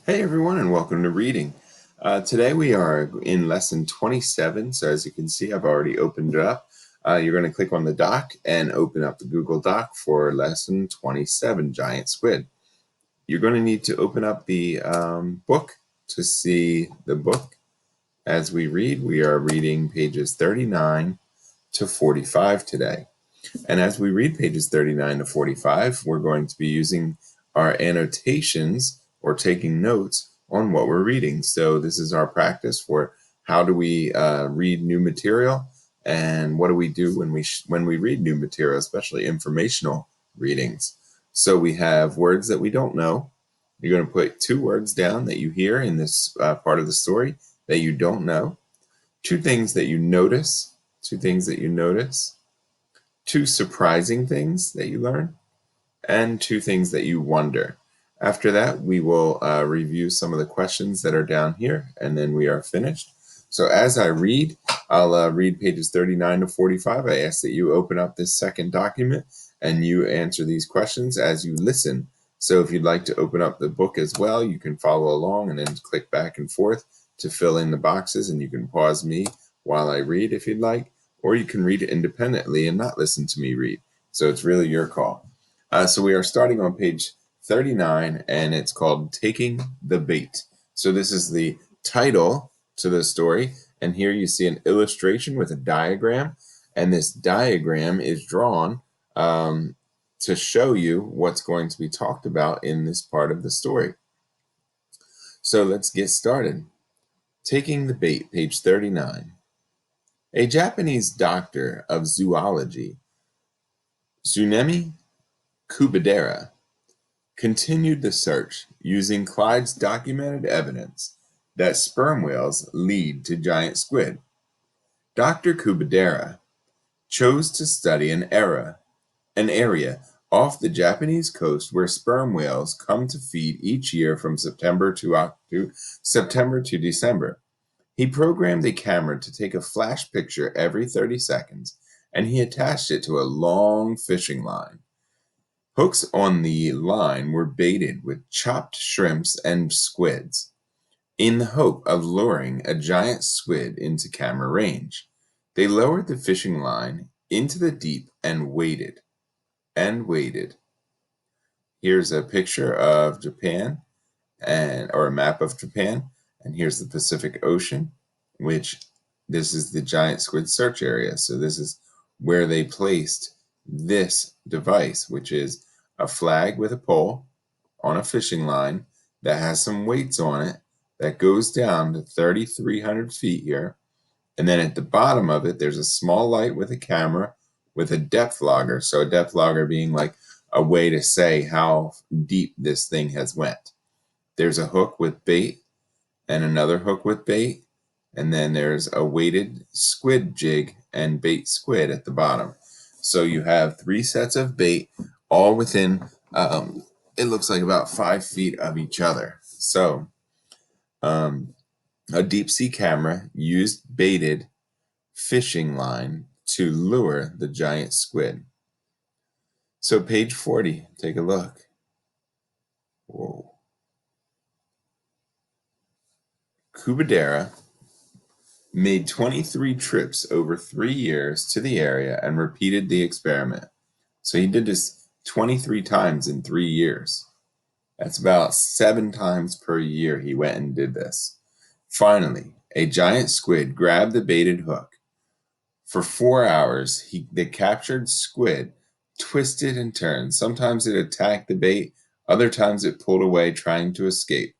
Hey everyone, and welcome to reading. Today we are in lesson 27. So as you can see, I've already opened it up. You're going to click on the doc and open up the Google Doc for lesson 27, Giant Squid. You're going to need to open up the book to see the book. As we read, we are reading pages 39 to 45 today. And as we read pages 39 to 45, we're going to be using our annotations or taking notes on what we're reading. So this is our practice for how do we read new material, and what do we do when we read new material, especially informational readings. So we have words that we don't know. You're going to put 2 words down that you hear in this part of the story that you don't know. 2 things that you notice. 2 things that you notice. 2 surprising things that you learn, and 2 things that you wonder. After that, we will review some of the questions that are down here, and then we are finished. So as I read, I'll read pages 39 to 45. I ask that you open up this second document and you answer these questions as you listen. So if you'd like to open up the book as well, you can follow along and then click back and forth to fill in the boxes, and you can pause me while I read if you'd like, or you can read it independently and not listen to me read. So it's really your call. So we are starting on page 39, and it's called Taking the Bait. So this is the title to the story, and here you see an illustration with a diagram, and this diagram is drawn to show you what's going to be talked about in this part of the story. So let's get started. Taking the Bait, page 39. A Japanese doctor of zoology, Tsunemi Kubadera, continued the search using Clyde's documented evidence that sperm whales lead to giant squid. Dr. Kubadera chose to study an area off the Japanese coast where sperm whales come to feed each year from September to December. He programmed a camera to take a flash picture every 30 seconds, and he attached it to a long fishing line. Hooks on the line were baited with chopped shrimps and squids, in the hope of luring a giant squid into camera range. They lowered the fishing line into the deep and waited and waited. Here's a picture of Japan, or a map of Japan, and here's the Pacific Ocean, which this is the giant squid search area. So this is where they placed this device, which is a flag with a pole on a fishing line that has some weights on it that goes down to 3,300 feet here. And then at the bottom of it, there's a small light with a camera with a depth logger. So a depth logger being like a way to say how deep this thing has went. There's a hook with bait and another hook with bait, and then there's a weighted squid jig and bait squid at the bottom. So you have 3 sets of bait, all within, it looks like about 5 feet of each other. So a deep sea camera used baited fishing line to lure the giant squid. So page 40, take a look. Whoa. Kubadera made 23 trips over 3 years to the area and repeated the experiment. So he did this 23 times in 3 years. That's about 7 times per year he went and did this. Finally, a giant squid grabbed the baited hook. For 4 hours, the captured squid twisted and turned. Sometimes it attacked the bait, other times it pulled away trying to escape.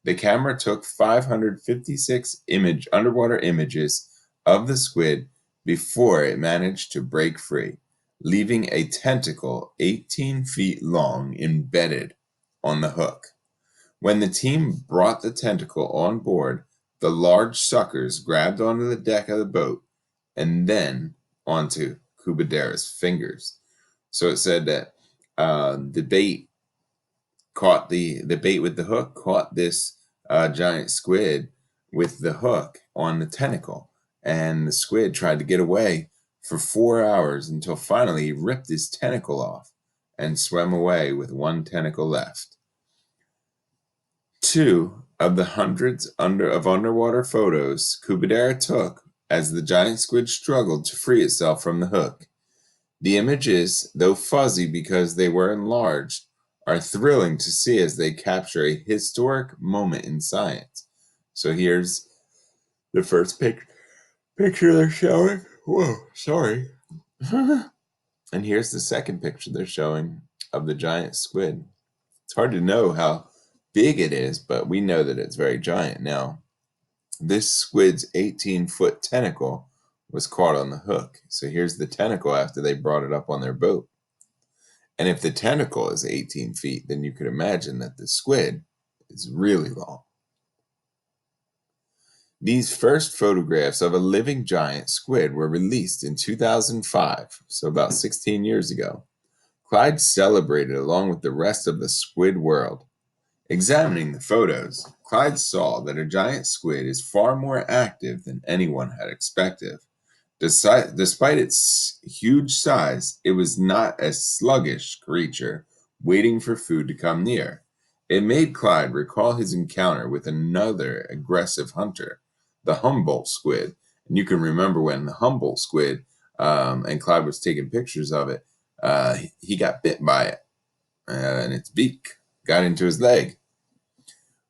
The camera took 556 underwater images of the squid before it managed to break free, leaving a tentacle 18 feet long embedded on the hook. When the team brought the tentacle on board, the large suckers grabbed onto the deck of the boat and then onto Kubadera's fingers. So it said that the bait caught the bait with the hook caught this giant squid with the hook on the tentacle, and the squid tried to get away for 4 hours until finally he ripped his tentacle off and swam away with one tentacle left. 2 of the hundreds of underwater photos Kubadera took as the giant squid struggled to free itself from the hook. The images, though fuzzy because they were enlarged, are thrilling to see as they capture a historic moment in science. So here's the first picture they're showing. Whoa, sorry. And here's the second picture they're showing of the giant squid. It's hard to know how big it is, but we know that it's very giant. Now, this squid's 18-foot tentacle was caught on the hook. So here's the tentacle after they brought it up on their boat. And if the tentacle is 18 feet, then you could imagine that the squid is really long. These first photographs of a living giant squid were released in 2005, so about 16 years ago. Clyde celebrated along with the rest of the squid world. Examining the photos, Clyde saw that a giant squid is far more active than anyone had expected. Despite its huge size, it was not a sluggish creature waiting for food to come near. It made Clyde recall his encounter with another aggressive hunter, the Humboldt squid. And you can remember when the Humboldt squid, and Clyde was taking pictures of it, he got bit by it, and its beak got into his leg.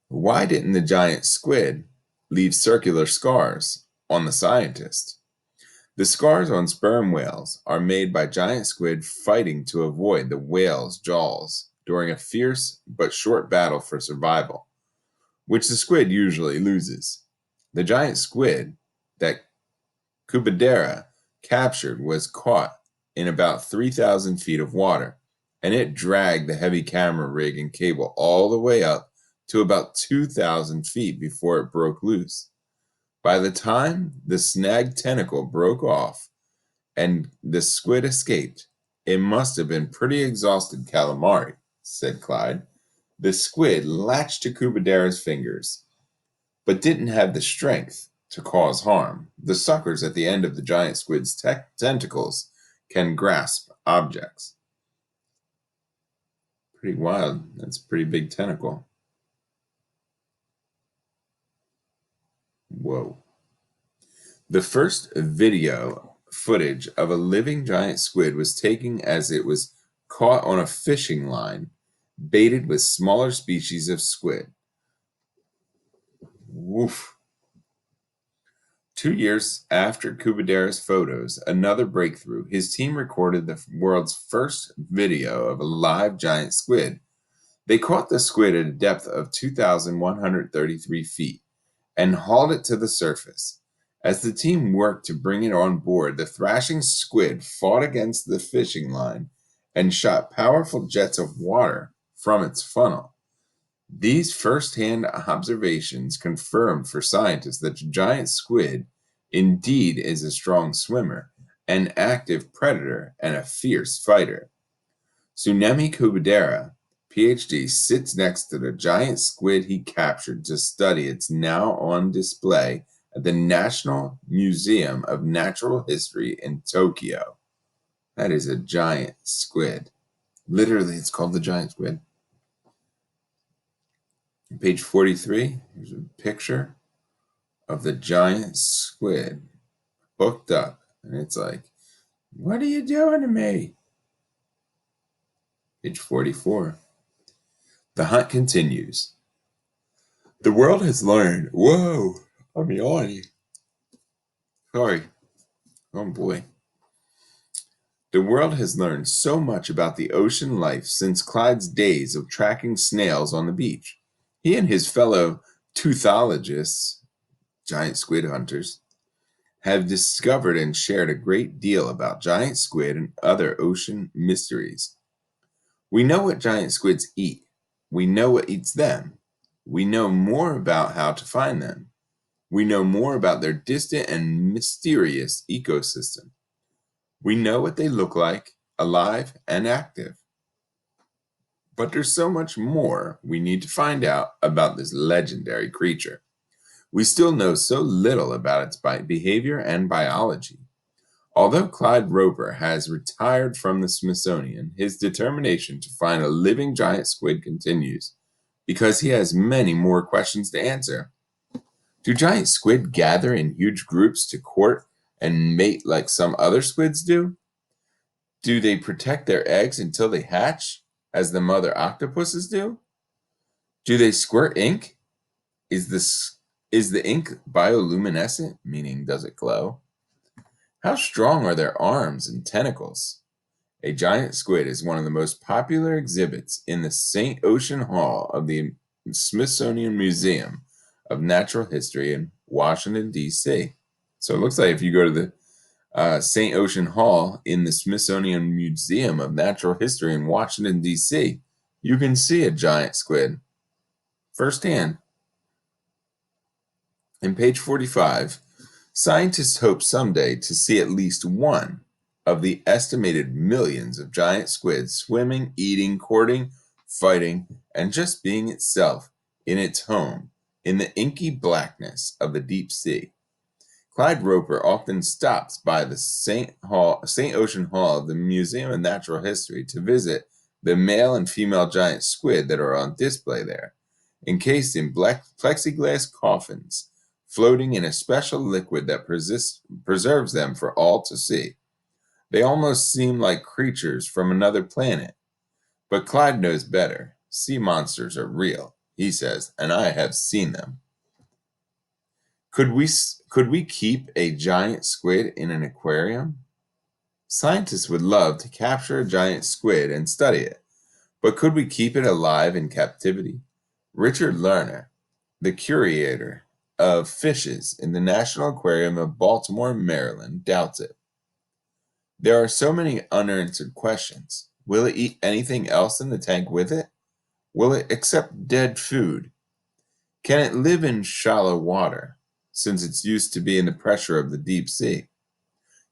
Why didn't the giant squid leave circular scars on the scientist? The scars on sperm whales are made by giant squid fighting to avoid the whale's jaws during a fierce but short battle for survival, which the squid usually loses. The giant squid that Kubadera captured was caught in about 3,000 feet of water, and it dragged the heavy camera rig and cable all the way up to about 2,000 feet before it broke loose. By the time the snagged tentacle broke off and the squid escaped, it must have been pretty exhausted calamari, said Clyde. The squid latched to Kubadera's fingers, but didn't have the strength to cause harm. The suckers at the end of the giant squid's tentacles can grasp objects. Pretty wild. That's a pretty big tentacle. Whoa. The first video footage of a living giant squid was taken as it was caught on a fishing line baited with smaller species of squid. Woof. 2 years after Kubadera's photos, another breakthrough, his team recorded the world's first video of a live giant squid. They caught the squid at a depth of 2,133 feet and hauled it to the surface. As the team worked to bring it on board, the thrashing squid fought against the fishing line and shot powerful jets of water from its funnel. These first-hand observations confirmed for scientists that the giant squid indeed is a strong swimmer, an active predator, and a fierce fighter. Tsunemi Kubadera, PhD, sits next to the giant squid he captured to study. It's now on display at the National Museum of Natural History in Tokyo. That is a giant squid. Literally, it's called the giant squid. Page 43, here's a picture of the giant squid hooked up. And it's like, what are you doing to me? Page 44. The hunt continues. The world has learned. Whoa, I'm yawning. Sorry. Oh boy. The world has learned so much about the ocean life since Clyde's days of tracking snails on the beach. He and his fellow teuthologists, giant squid hunters, have discovered and shared a great deal about giant squid and other ocean mysteries. We know what giant squids eat. We know what eats them. We know more about how to find them. We know more about their distant and mysterious ecosystem. We know what they look like, alive and active. But there's so much more we need to find out about this legendary creature. We still know so little about its behavior and biology. Although Clyde Roper has retired from the Smithsonian, his determination to find a living giant squid continues. because he has many more questions to answer. Do giant squid gather in huge groups to court and mate like some other squids do? Do they protect their eggs until they hatch, as the mother octopuses do? Do they squirt ink? Is the ink bioluminescent, meaning does it glow? How strong are their arms and tentacles? A giant squid is one of the most popular exhibits in the St. Ocean Hall of the Smithsonian Museum of Natural History in Washington, D.C. So it looks like if you go to the St. Ocean Hall in the Smithsonian Museum of Natural History in Washington, D.C., you can see a giant squid firsthand. In page 45, scientists hope someday to see at least one of the estimated millions of giant squids swimming, eating, courting, fighting, and just being itself in its home in the inky blackness of the deep sea. Clyde Roper often stops by the St. Ocean Hall of the Museum of Natural History to visit the male and female giant squid that are on display there, encased in black plexiglass coffins, floating in a special liquid that preserves them for all to see. They almost seem like creatures from another planet. But Clyde knows better. Sea monsters are real, he says, and I have seen them. Could we keep a giant squid in an aquarium? Scientists would love to capture a giant squid and study it, but could we keep it alive in captivity? Richard Lerner, the curator of fishes in the National Aquarium of Baltimore, Maryland, doubts it. There are so many unanswered questions. Will it eat anything else in the tank with it? Will it accept dead food? Can it live in shallow water, since it's used to be in the pressure of the deep sea?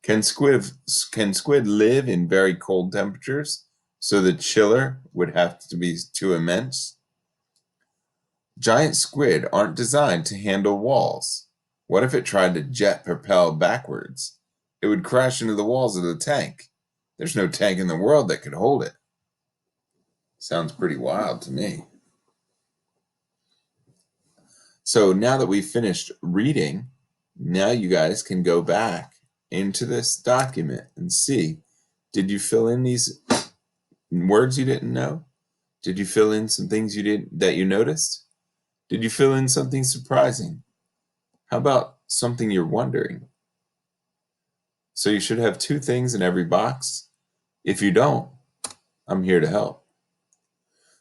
Can squid live in very cold temperatures, so the chiller would have to be too immense? Giant squid aren't designed to handle walls. What if it tried to jet propel backwards? It would crash into the walls of the tank. There's no tank in the world that could hold it. Sounds pretty wild to me. So now that we've finished reading, now you guys can go back into this document and see, did you fill in these words you didn't know? Did you fill in some things that you noticed? Did you fill in something surprising? How about something you're wondering? So you should have 2 things in every box. If you don't, I'm here to help.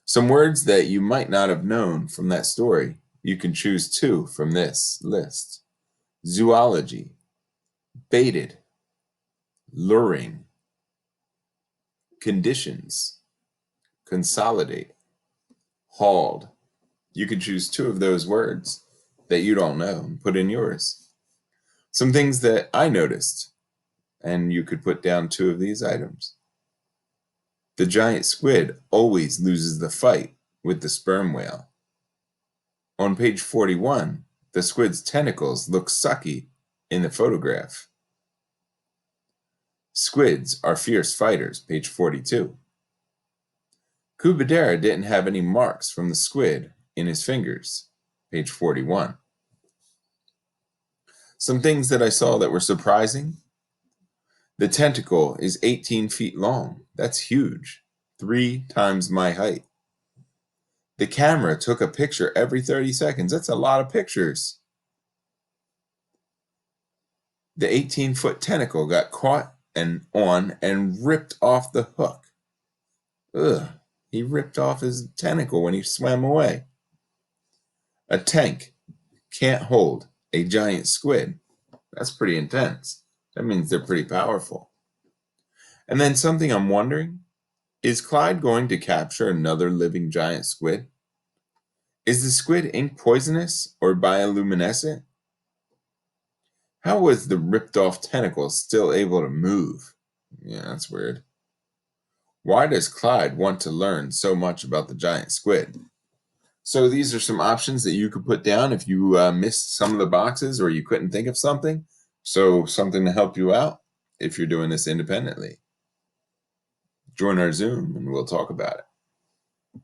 Some words that you might not have known from that story. You can choose 2 from this list. Zoology, baited, luring, conditions, consolidate, hauled. You can choose 2 of those words that you don't know and put in yours. Some things that I noticed, and you could put down 2 of these items. The giant squid always loses the fight with the sperm whale. On page 41, the squid's tentacles look sucky in the photograph. Squids are fierce fighters, page 42. Kubadera didn't have any marks from the squid in his fingers, page 41. Some things that I saw that were surprising. The tentacle is 18 feet long. That's huge, 3 times my height. The camera took a picture every 30 seconds. That's a lot of pictures. The 18-foot tentacle got caught and ripped off the hook. Ugh, he ripped off his tentacle when he swam away. A tank can't hold a giant squid. That's pretty intense. That means they're pretty powerful. And then something I'm wondering, is Clyde going to capture another living giant squid? Is the squid ink poisonous or bioluminescent? How was the ripped off tentacle still able to move? Yeah, that's weird. Why does Clyde want to learn so much about the giant squid? So these are some options that you could put down if you missed some of the boxes or you couldn't think of something. So something to help you out if you're doing this independently. Join our Zoom and we'll talk about it.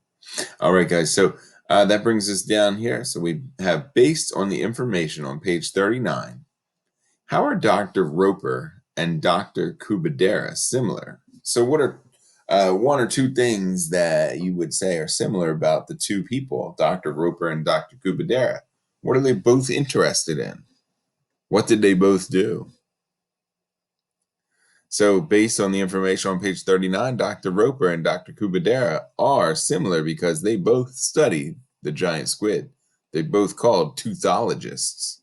All right, guys. So That brings us down here. So we have, based on the information on page 39, how are Dr. Roper and Dr. Kubadera similar? So what are one or two things that you would say are similar about the two people, Dr. Roper and Dr. Kubadera? What are they both interested in? What did they both do? So based on the information on page 39, Dr. Roper and Dr. Kubadera are similar because they both studied the giant squid. They both called toothologists.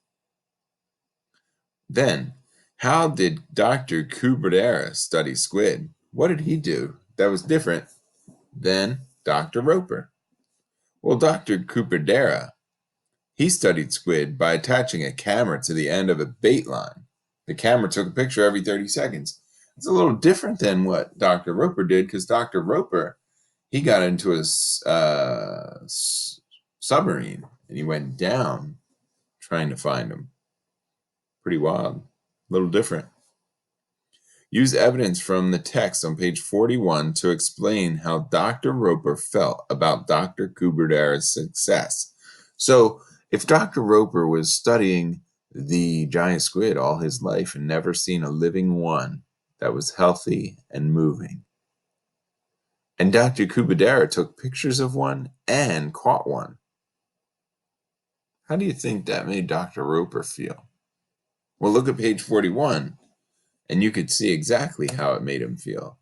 Then, how did Dr. Kubadera study squid? What did he do that was different than Dr. Roper? Well, Dr. Kubadera, he studied squid by attaching a camera to the end of a bait line. The camera took a picture every 30 seconds. It's a little different than what Dr. Roper did because Dr. Roper, he got into a submarine and he went down trying to find them. Pretty wild. A little different. Use evidence from the text on page 41 to explain how Dr. Roper felt about Dr. Kubadera's success. So, if Dr. Roper was studying the giant squid all his life and never seen a living one that was healthy and moving, and Dr. Kubadera took pictures of one and caught one, how do you think that made Dr. Roper feel? Well, look at page 41, and you could see exactly how it made him feel.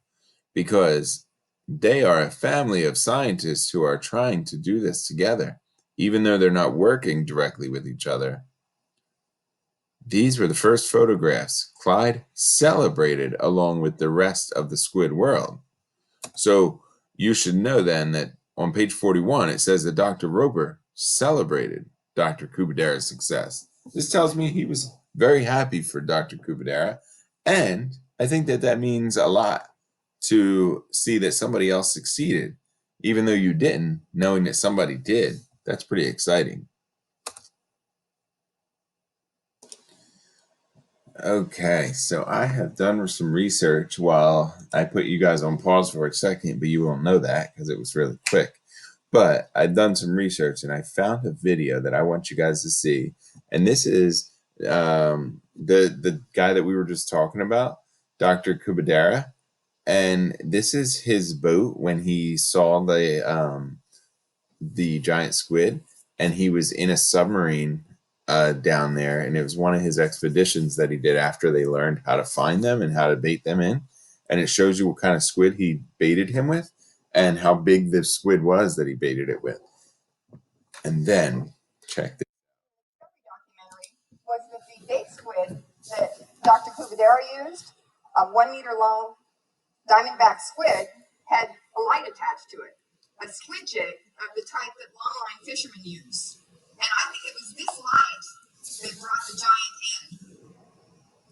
Because they are a family of scientists who are trying to do this together, even though they're not working directly with each other. These were the first photographs Clyde celebrated along with the rest of the squid world. So you should know then that on page 41 it says that Dr. Roper celebrated Dr. Kubadera's success. This tells me he was very happy for Dr. Kubadera, and I think that that means a lot to see that somebody else succeeded, even though you didn't, knowing that somebody did. That's pretty exciting. Okay, so I have done some research while I put you guys on pause for a second, but you won't know that because it was really quick. But I've done some research and I found a video that I want you guys to see. And this is the guy that we were just talking about, Dr. Kubadera. And this is his boat when he saw the giant squid, and he was in a submarine down there, and it was one of his expeditions that he did after they learned how to find them and how to bait them in. And it shows you what kind of squid he baited him with and how big the squid was that he baited it with. And then check this. Documentary was that the bait squid that Dr. Kubadera used, a 1 meter long diamondback squid, had a light attached to it, a squid jig of the type that longline fishermen use. And I think it was this light that brought the giant in.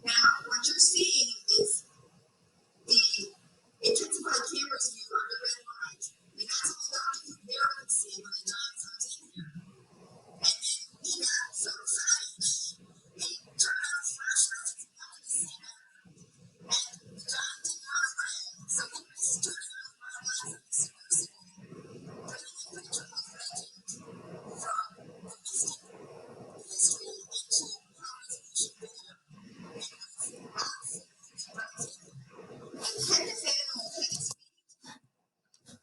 Now, what you're seeing is the intensified camera's view of the red light. And that's all Dr. Kubadera could see when the giant comes in here. And then he got so excited, he turned on his flashlight and wanted to see better. And the giant did not away. So he was turning on the flashlights of the submersible, bringing the picture of legend from the mystic history into high resolution video. It was absolutely breathtaking. And head to tail,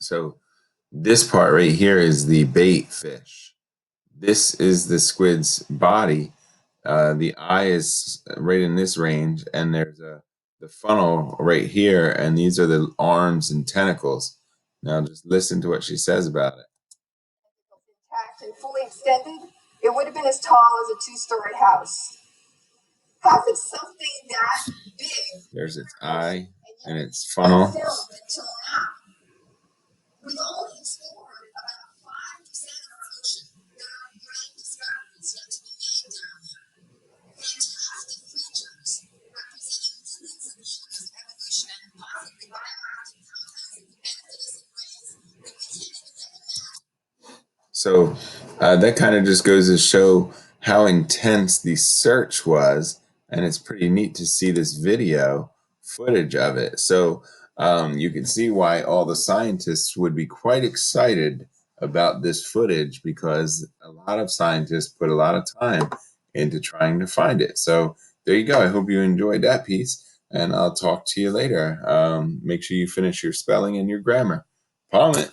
So this part right here is the bait fish. This is the squid's body. The eye is right in this range, and there's the funnel right here, and these are the arms and tentacles. Now just listen to what she says about it. intact and fully extended, it would have been as tall as a 2-story house. How could something that big There's its eye and its funnel. until now? We've only explored about 5% of our ocean. There are great discoveries yet to be made down there. Fantastic creatures representing millions of years of evolution and possibly bioactive compounds that could benefit us in ways that we can't even yet imagine. So That kind of just goes to show how intense the search was, and it's pretty neat to see this video footage of it. So you can see why all the scientists would be quite excited about this footage because a lot of scientists put a lot of time into trying to find it. So there you go. I hope you enjoyed that piece, and I'll talk to you later. Make sure you finish your spelling and your grammar. Palm it.